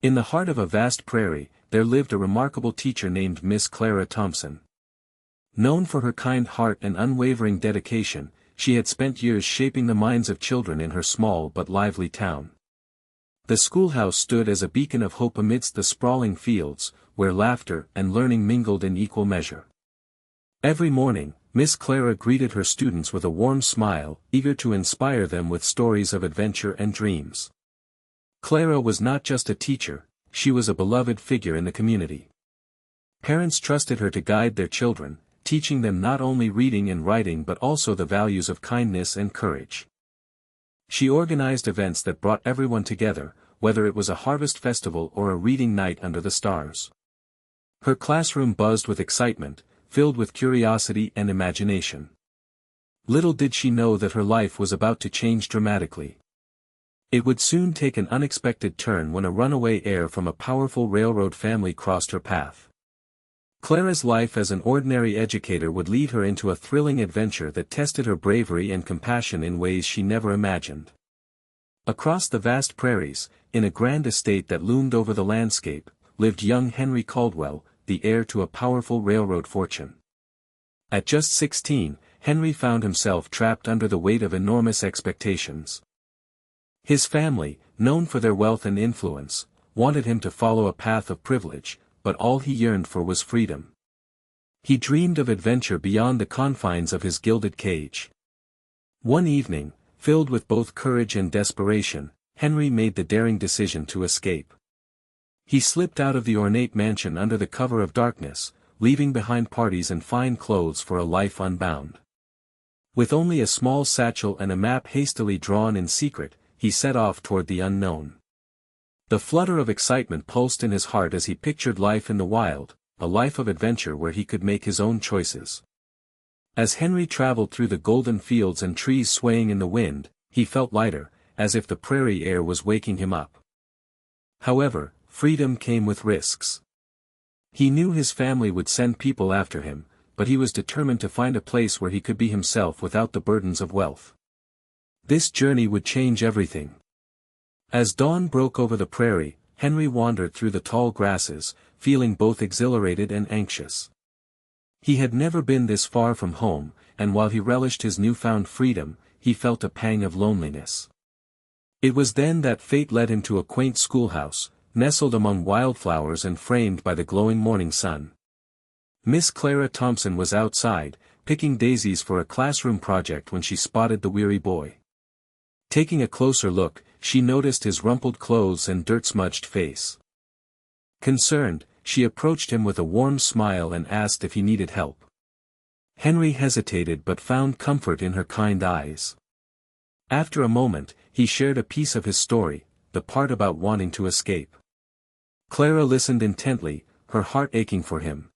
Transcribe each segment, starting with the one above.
In the heart of a vast prairie, there lived a remarkable teacher named Miss Clara Thompson. Known for her kind heart and unwavering dedication, she had spent years shaping the minds of children in her small but lively town. The schoolhouse stood as a beacon of hope amidst the sprawling fields, where laughter and learning mingled in equal measure. Every morning, Miss Clara greeted her students with a warm smile, eager to inspire them with stories of adventure and dreams. Clara was not just a teacher, she was a beloved figure in the community. Parents trusted her to guide their children, teaching them not only reading and writing but also the values of kindness and courage. She organized events that brought everyone together, whether it was a harvest festival or a reading night under the stars. Her classroom buzzed with excitement, filled with curiosity and imagination. Little did she know that her life was about to change dramatically. It would soon take an unexpected turn when a runaway heir from a powerful railroad family crossed her path. Clara's life as an ordinary educator would lead her into a thrilling adventure that tested her bravery and compassion in ways she never imagined. Across the vast prairies, in a grand estate that loomed over the landscape, lived young Henry Caldwell, the heir to a powerful railroad fortune. At just 16, Henry found himself trapped under the weight of enormous expectations. His family, known for their wealth and influence, wanted him to follow a path of privilege, but all he yearned for was freedom. He dreamed of adventure beyond the confines of his gilded cage. One evening, filled with both courage and desperation, Henry made the daring decision to escape. He slipped out of the ornate mansion under the cover of darkness, leaving behind parties and fine clothes for a life unbound. With only a small satchel and a map hastily drawn in secret, he set off toward the unknown. The flutter of excitement pulsed in his heart as he pictured life in the wild, a life of adventure where he could make his own choices. As Henry traveled through the golden fields and trees swaying in the wind, he felt lighter, as if the prairie air was waking him up. However, freedom came with risks. He knew his family would send people after him, but he was determined to find a place where he could be himself without the burdens of wealth. This journey would change everything. As dawn broke over the prairie, Henry wandered through the tall grasses, feeling both exhilarated and anxious. He had never been this far from home, and while he relished his newfound freedom, he felt a pang of loneliness. It was then that fate led him to a quaint schoolhouse, nestled among wildflowers and framed by the glowing morning sun. Miss Clara Thompson was outside, picking daisies for a classroom project when she spotted the weary boy. Taking a closer look, she noticed his rumpled clothes and dirt-smudged face. Concerned, she approached him with a warm smile and asked if he needed help. Henry hesitated but found comfort in her kind eyes. After a moment, he shared a piece of his story, the part about wanting to escape. Clara listened intently, her heart aching for him.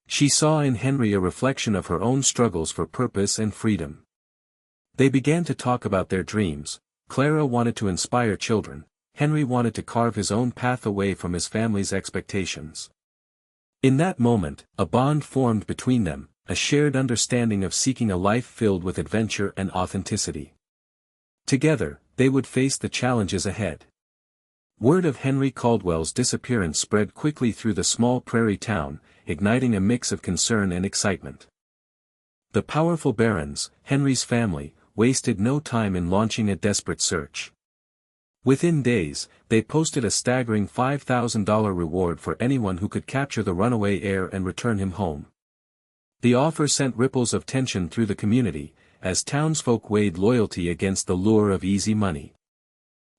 She saw in Henry a reflection of her own struggles for purpose and freedom. They began to talk about their dreams. Clara wanted to inspire children, Henry wanted to carve his own path away from his family's expectations. In that moment, a bond formed between them, a shared understanding of seeking a life filled with adventure and authenticity. Together, they would face the challenges ahead. Word of Henry Caldwell's disappearance spread quickly through the small prairie town, igniting a mix of concern and excitement. The powerful barons, Henry's family, wasted no time in launching a desperate search. Within days, they posted a staggering $5,000 reward for anyone who could capture the runaway heir and return him home. The offer sent ripples of tension through the community, as townsfolk weighed loyalty against the lure of easy money.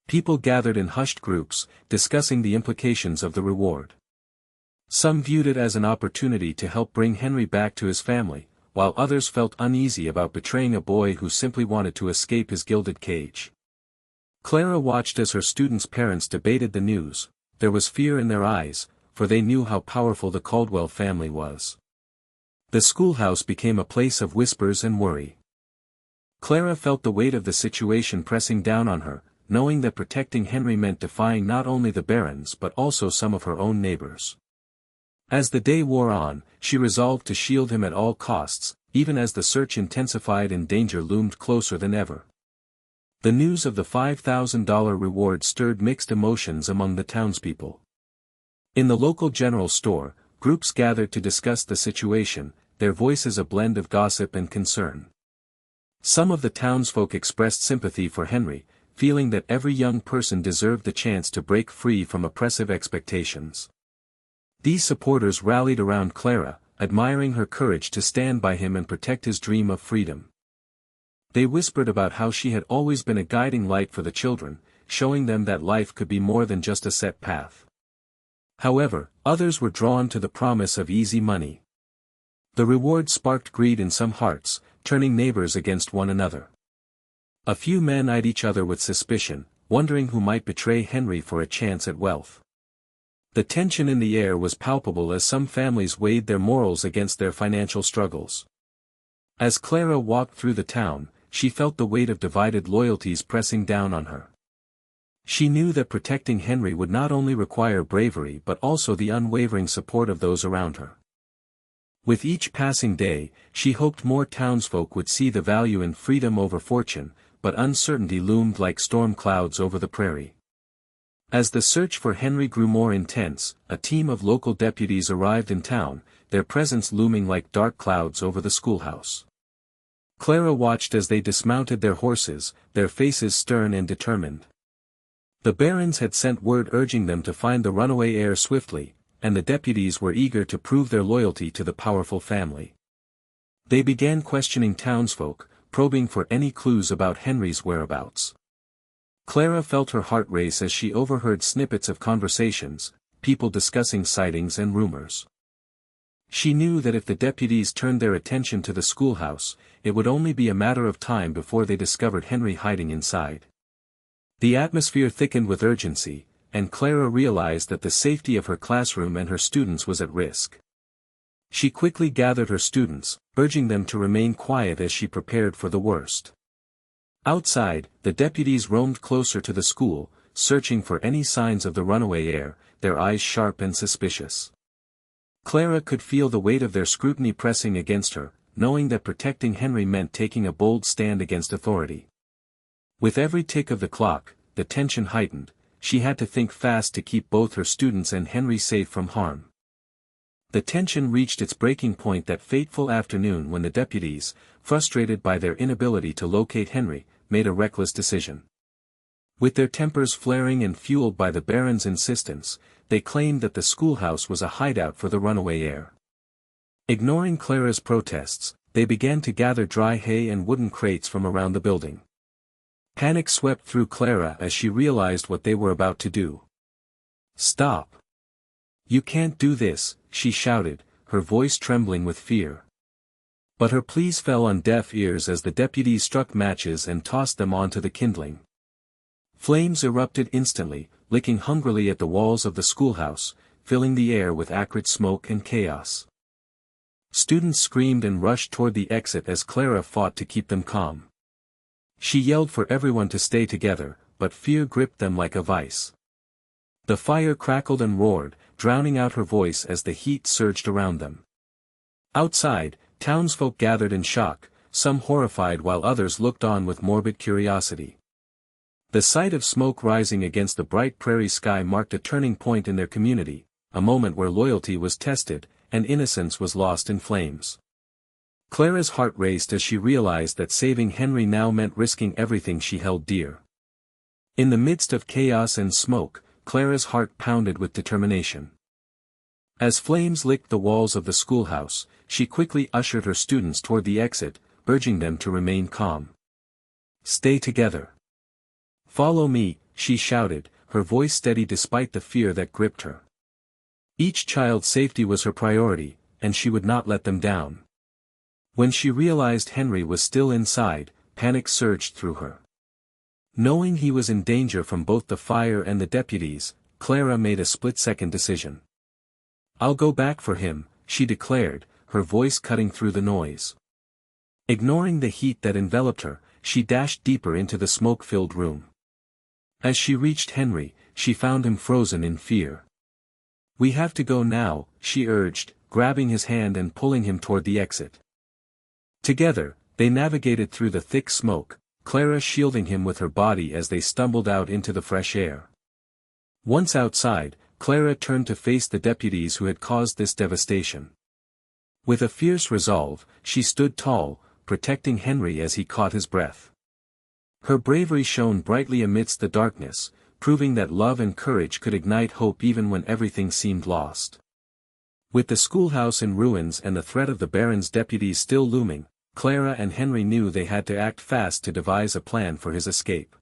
People gathered in hushed groups, discussing the implications of the reward. Some viewed it as an opportunity to help bring Henry back to his family, while others felt uneasy about betraying a boy who simply wanted to escape his gilded cage. Clara watched as her students' parents debated the news. There was fear in their eyes, for they knew how powerful the Caldwell family was. The schoolhouse became a place of whispers and worry. Clara felt the weight of the situation pressing down on her, knowing that protecting Henry meant defying not only the barons but also some of her own neighbors. As the day wore on, she resolved to shield him at all costs, even as the search intensified and danger loomed closer than ever. The news of the $5,000 reward stirred mixed emotions among the townspeople. In the local general store, groups gathered to discuss the situation, their voices a blend of gossip and concern. Some of the townsfolk expressed sympathy for Henry, feeling that every young person deserved the chance to break free from oppressive expectations. These supporters rallied around Clara, admiring her courage to stand by him and protect his dream of freedom. They whispered about how she had always been a guiding light for the children, showing them that life could be more than just a set path. However, others were drawn to the promise of easy money. The reward sparked greed in some hearts, turning neighbors against one another. A few men eyed each other with suspicion, wondering who might betray Henry for a chance at wealth. The tension in the air was palpable as some families weighed their morals against their financial struggles. As Clara walked through the town, she felt the weight of divided loyalties pressing down on her. She knew that protecting Henry would not only require bravery but also the unwavering support of those around her. With each passing day, she hoped more townsfolk would see the value in freedom over fortune, but uncertainty loomed like storm clouds over the prairie. As the search for Henry grew more intense, a team of local deputies arrived in town, their presence looming like dark clouds over the schoolhouse. Clara watched as they dismounted their horses, their faces stern and determined. The barons had sent word urging them to find the runaway heir swiftly, and the deputies were eager to prove their loyalty to the powerful family. They began questioning townsfolk, probing for any clues about Henry's whereabouts. Clara felt her heart race as she overheard snippets of conversations, people discussing sightings and rumors. She knew that if the deputies turned their attention to the schoolhouse, it would only be a matter of time before they discovered Henry hiding inside. The atmosphere thickened with urgency, and Clara realized that the safety of her classroom and her students was at risk. She quickly gathered her students, urging them to remain quiet as she prepared for the worst. Outside, the deputies roamed closer to the school, searching for any signs of the runaway heir, their eyes sharp and suspicious. Clara could feel the weight of their scrutiny pressing against her, knowing that protecting Henry meant taking a bold stand against authority. With every tick of the clock, the tension heightened. She had to think fast to keep both her students and Henry safe from harm. The tension reached its breaking point that fateful afternoon when the deputies, frustrated by their inability to locate Henry, made a reckless decision. With their tempers flaring and fueled by the baron's insistence, they claimed that the schoolhouse was a hideout for the runaway heir. Ignoring Clara's protests, they began to gather dry hay and wooden crates from around the building. Panic swept through Clara as she realized what they were about to do. "Stop! You can't do this," she shouted, her voice trembling with fear. But her pleas fell on deaf ears as the deputies struck matches and tossed them onto the kindling. Flames erupted instantly, licking hungrily at the walls of the schoolhouse, filling the air with acrid smoke and chaos. Students screamed and rushed toward the exit as Clara fought to keep them calm. She yelled for everyone to stay together, but fear gripped them like a vice. The fire crackled and roared, drowning out her voice as the heat surged around them. Outside, townsfolk gathered in shock, some horrified while others looked on with morbid curiosity. The sight of smoke rising against the bright prairie sky marked a turning point in their community, a moment where loyalty was tested, and innocence was lost in flames. Clara's heart raced as she realized that saving Henry now meant risking everything she held dear. In the midst of chaos and smoke, Clara's heart pounded with determination. As flames licked the walls of the schoolhouse, she quickly ushered her students toward the exit, urging them to remain calm. "Stay together. Follow me," she shouted, her voice steady despite the fear that gripped her. Each child's safety was her priority, and she would not let them down. When she realized Henry was still inside, panic surged through her. Knowing he was in danger from both the fire and the deputies, Clara made a split-second decision. "I'll go back for him," she declared, her voice cutting through the noise. Ignoring the heat that enveloped her, she dashed deeper into the smoke-filled room. As she reached Henry, she found him frozen in fear. "We have to go now," she urged, grabbing his hand and pulling him toward the exit. Together, they navigated through the thick smoke, Clara shielding him with her body as they stumbled out into the fresh air. Once outside, Clara turned to face the deputies who had caused this devastation. With a fierce resolve, she stood tall, protecting Henry as he caught his breath. Her bravery shone brightly amidst the darkness, proving that love and courage could ignite hope even when everything seemed lost. With the schoolhouse in ruins and the threat of the Baron's deputies still looming, Clara and Henry knew they had to act fast to devise a plan for his escape.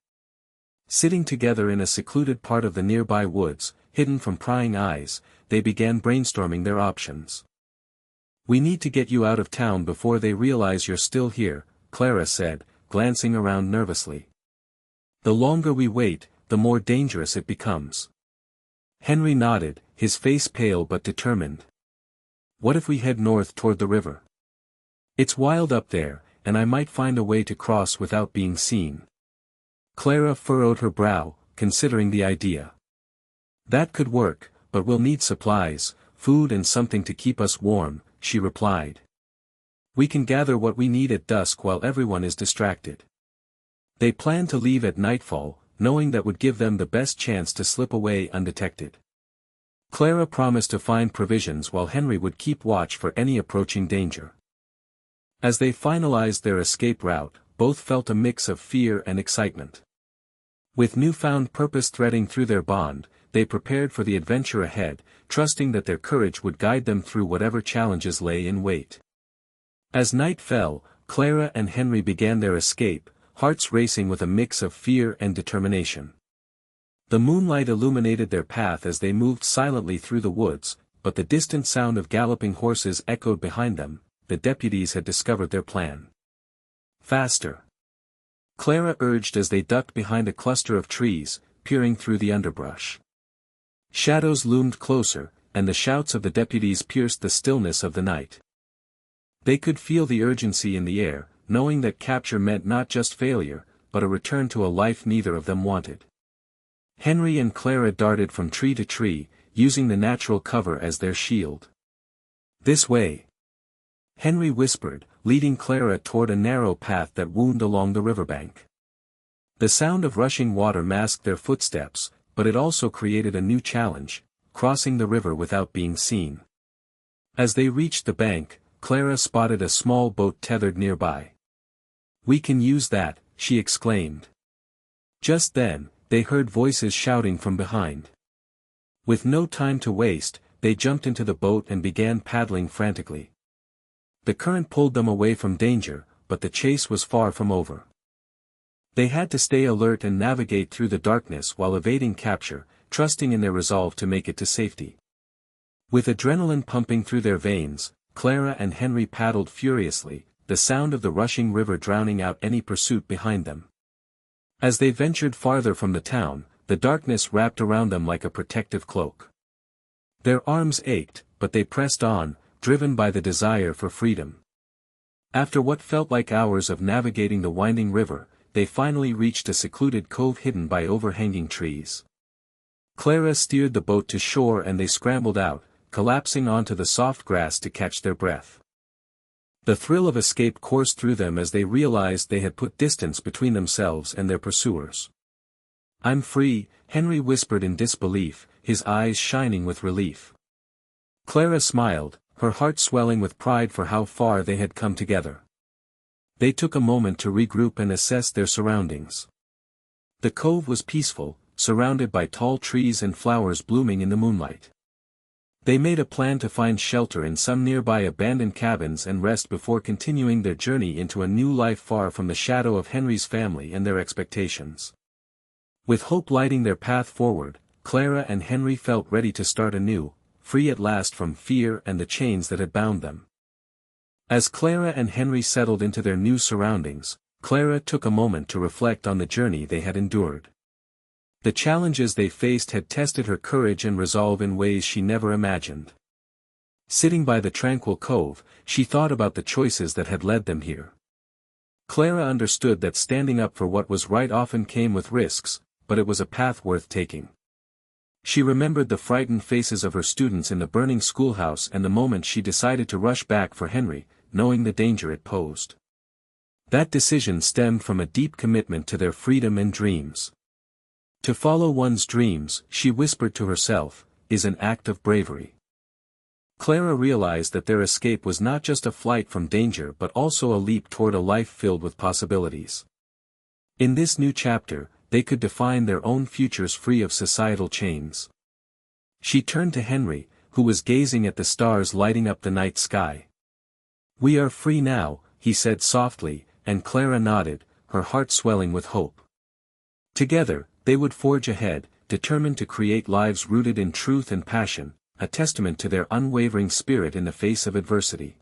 Sitting together in a secluded part of the nearby woods, hidden from prying eyes, they began brainstorming their options. "We need to get you out of town before they realize you're still here," Clara said, glancing around nervously. "The longer we wait, the more dangerous it becomes." Henry nodded, his face pale but determined. "What if we head north toward the river? It's wild up there, and I might find a way to cross without being seen." Clara furrowed her brow, considering the idea. "That could work, but we'll need supplies, food and something to keep us warm," she replied. "We can gather what we need at dusk while everyone is distracted." They planned to leave at nightfall, knowing that would give them the best chance to slip away undetected. Clara promised to find provisions while Henry would keep watch for any approaching danger. As they finalized their escape route, both felt a mix of fear and excitement. With newfound purpose threading through their bond, they prepared for the adventure ahead, trusting that their courage would guide them through whatever challenges lay in wait. As night fell, Clara and Henry began their escape, hearts racing with a mix of fear and determination. The moonlight illuminated their path as they moved silently through the woods, but the distant sound of galloping horses echoed behind them. The deputies had discovered their plan. "Faster!" Clara urged as they ducked behind a cluster of trees, peering through the underbrush. Shadows loomed closer, and the shouts of the deputies pierced the stillness of the night. They could feel the urgency in the air, knowing that capture meant not just failure, but a return to a life neither of them wanted. Henry and Clara darted from tree to tree, using the natural cover as their shield. "This way!" Henry whispered, leading Clara toward a narrow path that wound along the riverbank. The sound of rushing water masked their footsteps, but it also created a new challenge, crossing the river without being seen. As they reached the bank, Clara spotted a small boat tethered nearby. "We can use that," she exclaimed. Just then, they heard voices shouting from behind. With no time to waste, they jumped into the boat and began paddling frantically. The current pulled them away from danger, but the chase was far from over. They had to stay alert and navigate through the darkness while evading capture, trusting in their resolve to make it to safety. With adrenaline pumping through their veins, Clara and Henry paddled furiously, the sound of the rushing river drowning out any pursuit behind them. As they ventured farther from the town, the darkness wrapped around them like a protective cloak. Their arms ached, but they pressed on, driven by the desire for freedom. After what felt like hours of navigating the winding river, they finally reached a secluded cove hidden by overhanging trees. Clara steered the boat to shore and they scrambled out, collapsing onto the soft grass to catch their breath. The thrill of escape coursed through them as they realized they had put distance between themselves and their pursuers. "I'm free," Henry whispered in disbelief, his eyes shining with relief. Clara smiled, her heart swelling with pride for how far they had come together. They took a moment to regroup and assess their surroundings. The cove was peaceful, surrounded by tall trees and flowers blooming in the moonlight. They made a plan to find shelter in some nearby abandoned cabins and rest before continuing their journey into a new life far from the shadow of Henry's family and their expectations. With hope lighting their path forward, Clara and Henry felt ready to start anew, free at last from fear and the chains that had bound them. As Clara and Henry settled into their new surroundings, Clara took a moment to reflect on the journey they had endured. The challenges they faced had tested her courage and resolve in ways she never imagined. Sitting by the tranquil cove, she thought about the choices that had led them here. Clara understood that standing up for what was right often came with risks, but it was a path worth taking. She remembered the frightened faces of her students in the burning schoolhouse and the moment she decided to rush back for Henry, knowing the danger it posed. That decision stemmed from a deep commitment to their freedom and dreams. To follow one's dreams, she whispered to herself, is an act of bravery. Clara realized that their escape was not just a flight from danger but also a leap toward a life filled with possibilities. In this new chapter, they could define their own futures free of societal chains. She turned to Henry, who was gazing at the stars lighting up the night sky. "We are free now," he said softly, and Clara nodded, her heart swelling with hope. Together, they would forge ahead, determined to create lives rooted in truth and passion, a testament to their unwavering spirit in the face of adversity.